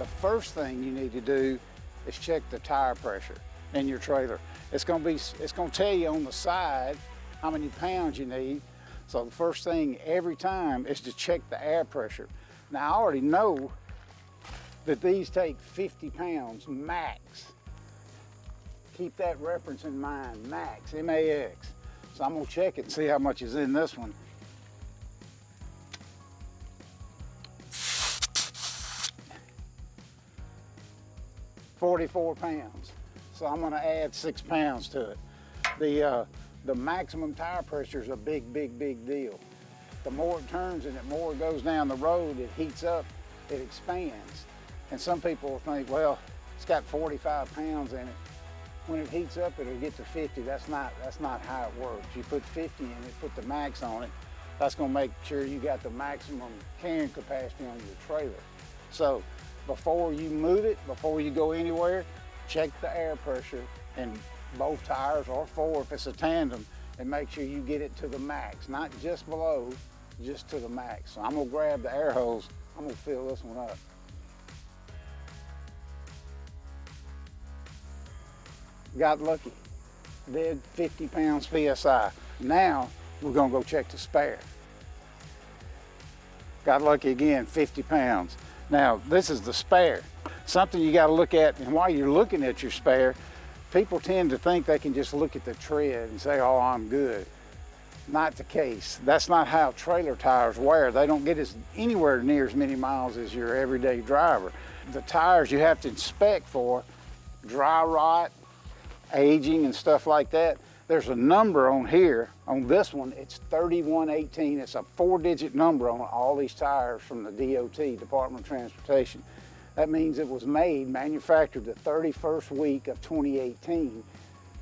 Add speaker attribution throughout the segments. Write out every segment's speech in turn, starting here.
Speaker 1: The first thing you need to do is check the tire pressure in your trailer. It's gonna tell you on the side how many pounds you need. So the first thing every time is to check the air pressure. Now I already know that these take 50 pounds max. Keep that reference in mind, max, M-A-X. So I'm gonna check it and see how much is in this one. $44 pounds. So I'm gonna add 6 pounds to it. The maximum tire pressure is a big deal. The more it turns and the more it goes down the road, it heats up, it expands. And some people will think, well, it's got 45 pounds in it. When it heats up, it'll get to 50. That's not how it works. You put 50 in it, put the max on it. That's gonna make sure you got the maximum carrying capacity on your trailer. So before you move it, before you go anywhere, check the air pressure in both tires, or 4 if it's a tandem, and make sure you get it to the max, not just below, just to the max. So I'm gonna grab the air hose, I'm gonna fill this one up. Got lucky, did 50 pounds PSI. Now we're gonna go check the spare. Got lucky again, 50 pounds. Now this is the spare. Something you gotta look at, and while you're looking at your spare, people tend to think they can just look at the tread and say, oh, I'm good. Not the case. That's not how trailer tires wear. They don't get anywhere near as many miles as your everyday driver. The tires you have to inspect for dry rot, aging and stuff like that. There's a number on here. On this one, it's 3118. It's a 4-digit number on all these tires from the DOT, Department of Transportation. That means it was manufactured the 31st week of 2018.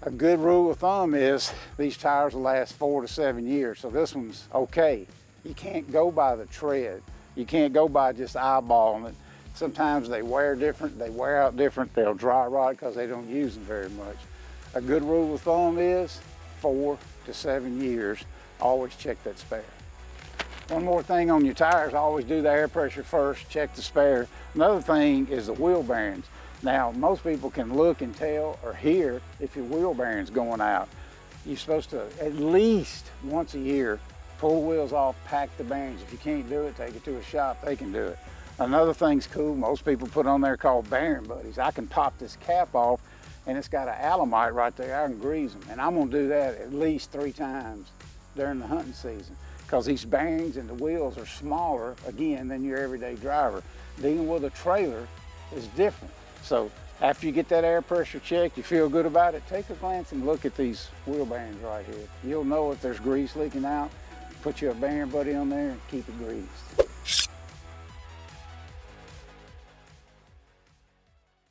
Speaker 1: A good rule of thumb is these tires will last 4 to 7 years, so this one's okay. You can't go by the tread. You can't go by just eyeballing it. Sometimes they wear different, they wear out different, they'll dry rot because they don't use them very much. A good rule of thumb is 4 to 7 years. Always check that spare. One more thing on your tires, always do the air pressure first, check the spare. Another thing is the wheel bearings. Now, most people can look and tell or hear if your wheel bearing's going out. You're supposed to, at least once a year, pull the wheels off, pack the bearings. If you can't do it, take it to a shop, they can do it. Another thing's cool, most people put on there called bearing buddies. I can pop this cap off and it's got an alamite right there, I can grease them. And I'm gonna do that at least 3 times during the hunting season, because these bearings and the wheels are smaller, again, than your everyday driver. Dealing with a trailer is different. So after you get that air pressure checked, you feel good about it, take a glance and look at these wheel bearings right here. You'll know if there's grease leaking out, put you a bearing buddy on there and keep it greased.